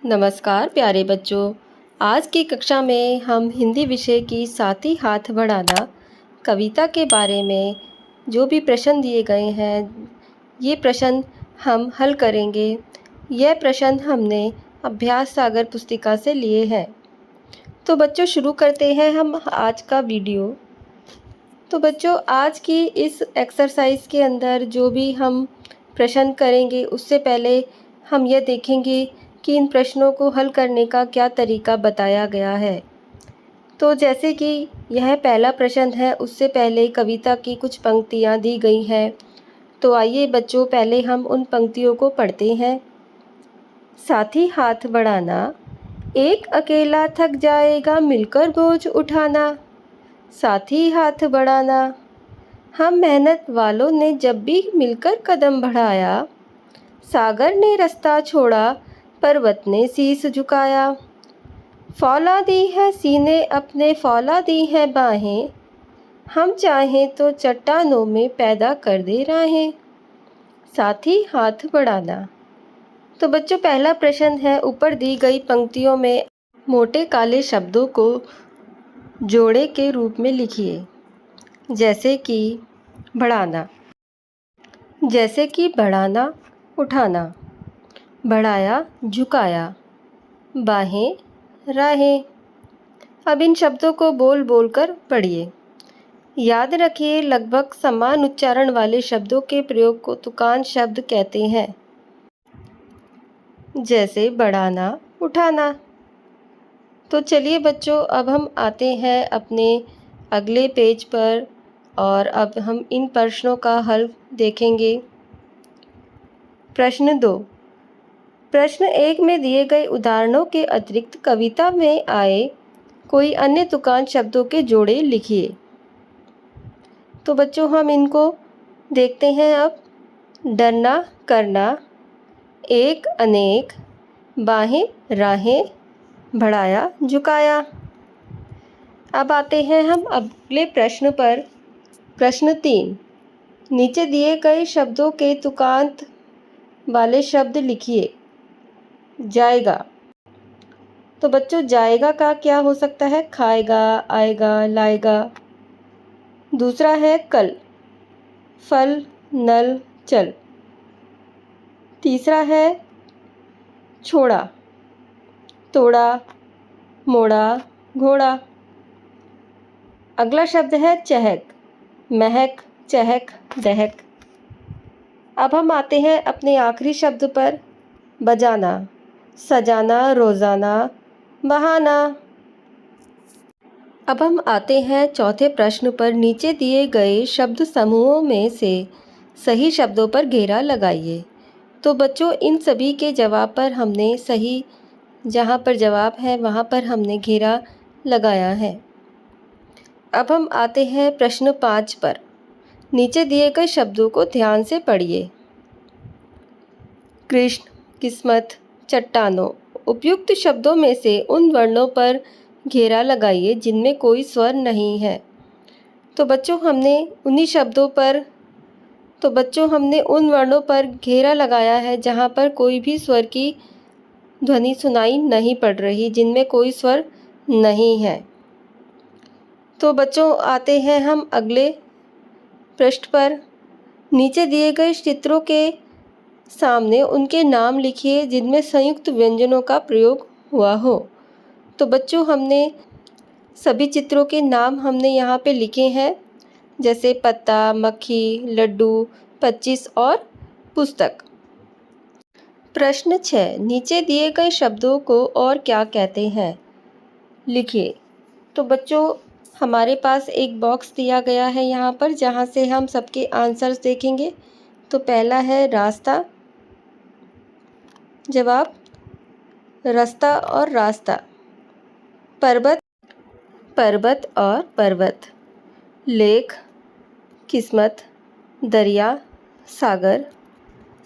नमस्कार प्यारे बच्चों। आज की कक्षा में हम हिंदी विषय की साथी हाथ बढ़ाना कविता के बारे में जो भी प्रश्न दिए गए हैं, ये प्रश्न हम हल करेंगे। यह प्रश्न हमने अभ्यास सागर पुस्तिका से लिए हैं। तो बच्चों शुरू करते हैं हम आज का वीडियो। तो बच्चों आज की इस एक्सरसाइज के अंदर जो भी हम प्रश्न करेंगे उससे पहले हम यह देखेंगे कि इन प्रश्नों को हल करने का क्या तरीका बताया गया है। तो जैसे कि यह पहला प्रश्न है, उससे पहले कविता की कुछ पंक्तियाँ दी गई हैं। तो आइए बच्चों पहले हम उन पंक्तियों को पढ़ते हैं। साथी हाथ बढ़ाना, एक अकेला थक जाएगा मिलकर बोझ उठाना। साथी हाथ बढ़ाना, हम मेहनत वालों ने जब भी मिलकर कदम बढ़ाया। सागर ने रास्ता छोड़ा, पर्वत ने शीश झुकाया। फौलादी है सीने अपने, फौलादी है बाहें, हम चाहें तो चट्टानों में पैदा कर दे राहें। साथी हाथ बढ़ाना। तो बच्चों पहला प्रश्न है, ऊपर दी गई पंक्तियों में मोटे काले शब्दों को जोड़े के रूप में लिखिए। जैसे कि बढ़ाना, जैसे कि बढ़ाना उठाना, बढ़ाया झुकाया, बाहें राहें। अब इन शब्दों को बोल बोल कर पढ़िए। याद रखिए लगभग समान उच्चारण वाले शब्दों के प्रयोग को तुकान शब्द कहते हैं। जैसे बढ़ाना उठाना। तो चलिए बच्चों अब हम आते हैं अपने अगले पेज पर और अब हम इन प्रश्नों का हल देखेंगे। प्रश्न 2। प्रश्न 1 में दिए गए उदाहरणों के अतिरिक्त कविता में आए कोई अन्य तुकान शब्दों के जोड़े लिखिए। तो बच्चों हम इनको देखते हैं अब। डरना करना, एक अनेक, बाहें राहें, बढ़ाया झुकाया। अब आते हैं हम अगले प्रश्न पर। प्रश्न 3, नीचे दिए गए शब्दों के तुकांत वाले शब्द लिखिए। जाएगा। तो बच्चों जाएगा का क्या हो सकता है? खाएगा, आएगा, लाएगा। दूसरा है कल, फल, नल, चल। तीसरा है छोड़ा, तोड़ा, मोड़ा, घोड़ा। अगला शब्द है चहक, महक, चहक, दहक। अब हम आते हैं अपने आखिरी शब्द पर। बजाना, सजाना, रोजाना, बहाना। अब हम आते हैं चौथे प्रश्न पर। नीचे दिए गए शब्द समूहों में से सही शब्दों पर घेरा लगाइए। तो बच्चों इन सभी के जवाब पर हमने सही, जहाँ पर जवाब है वहाँ पर हमने घेरा लगाया है। अब हम आते हैं प्रश्न 5 पर। नीचे दिए गए शब्दों को ध्यान से पढ़िए। कृष्ण, किस्मत, चट्टानों। उपयुक्त शब्दों में से उन वर्णों पर घेरा लगाइए जिनमें कोई स्वर नहीं है। तो बच्चों हमने उन वर्णों पर घेरा लगाया है जहाँ पर कोई भी स्वर की ध्वनि सुनाई नहीं पड़ रही, जिनमें कोई स्वर नहीं है। तो बच्चों आते हैं हम अगले पृष्ठ पर। नीचे दिए गए चित्रों के सामने उनके नाम लिखिए जिनमें संयुक्त व्यंजनों का प्रयोग हुआ हो। तो बच्चों हमने सभी चित्रों के नाम हमने यहाँ पे लिखे हैं, जैसे पत्ता, मक्खी, लड्डू, 25 और पुस्तक। प्रश्न 6, नीचे दिए गए शब्दों को और क्या कहते हैं? लिखिए। तो बच्चों हमारे पास एक बॉक्स दिया गया है यहाँ पर, जहाँ से हम सबके आंसर्स देखेंगे। तो पहला है रास्ता, जवाब रास्ता और रास्ता। पर्वत, पर्वत और पर्वत। लेख, किस्मत, दरिया, सागर,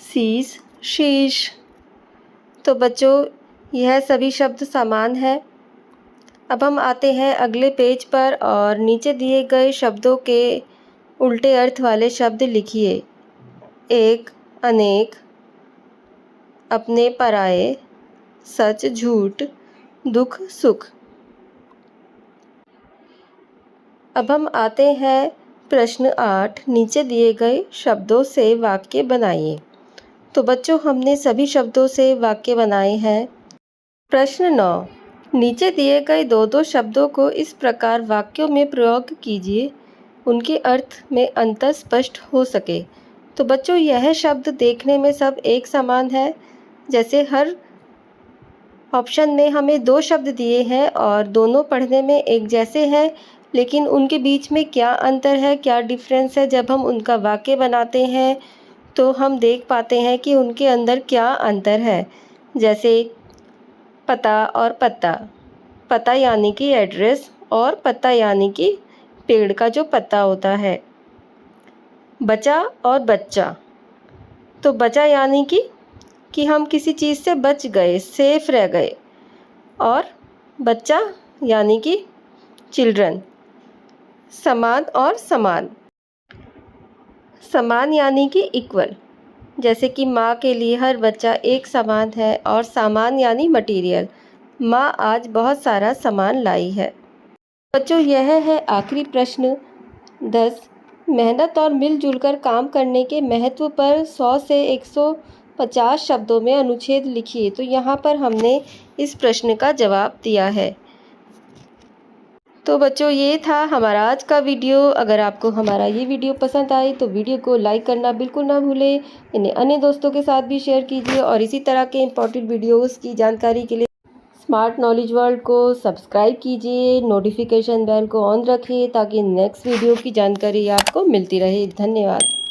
शीश, शीश। तो बच्चों यह सभी शब्द समान है। अब हम आते हैं अगले पेज पर और नीचे दिए गए शब्दों के उल्टे अर्थ वाले शब्द लिखिए। एक, अनेक, अपने, पराए, सच झूठ, दुख सुख। अब हम आते हैं प्रश्न 8। नीचे दिए गए शब्दों से वाक्य बनाइए। तो बच्चों, हमने सभी शब्दों से वाक्य बनाए हैं। प्रश्न 9। नीचे दिए गए दो दो शब्दों को इस प्रकार वाक्यों में प्रयोग कीजिए उनके अर्थ में अंतर स्पष्ट हो सके। तो बच्चों, यह शब्द देखने में सब एक समान है। जैसे हर ऑप्शन में हमें दो शब्द दिए हैं और दोनों पढ़ने में एक जैसे हैं, लेकिन उनके बीच में क्या अंतर है, क्या डिफरेंस है, जब हम उनका वाक्य बनाते हैं तो हम देख पाते हैं कि उनके अंदर क्या अंतर है। जैसे पता और पत्ता। पता यानी कि एड्रेस, और पत्ता यानी कि पेड़ का जो पत्ता होता है। बचा और बच्चा। तो बचा यानी कि हम किसी चीज़ से बच गए, सेफ रह गए। और बच्चा यानी कि चिल्ड्रन। समान और समान। समान यानी कि इक्वल। जैसे कि माँ के लिए हर बच्चा एक समान है, और सामान यानी मटेरियल। माँ आज बहुत सारा सामान लाई है। बच्चों, यह है आखिरी प्रश्न 10। मेहनत और मिलजुल कर काम करने के महत्व पर 100 से 150 शब्दों में अनुच्छेद लिखिए। तो यहाँ पर हमने इस प्रश्न का जवाब दिया है। तो बच्चों, ये था हमारा आज का वीडियो। अगर आपको हमारा ये वीडियो पसंद आई तो वीडियो को लाइक करना बिल्कुल ना भूलें। इन्हें अन्य दोस्तों के साथ भी शेयर कीजिए, और इसी तरह के इम्पोर्टेंट वीडियोस की जानकारी के लिए स्मार्ट नॉलेज वर्ल्ड को सब्सक्राइब कीजिए। नोटिफिकेशन बेल को ऑन रखिए ताकि नेक्स्ट वीडियो की जानकारी आपको मिलती रहे। धन्यवाद।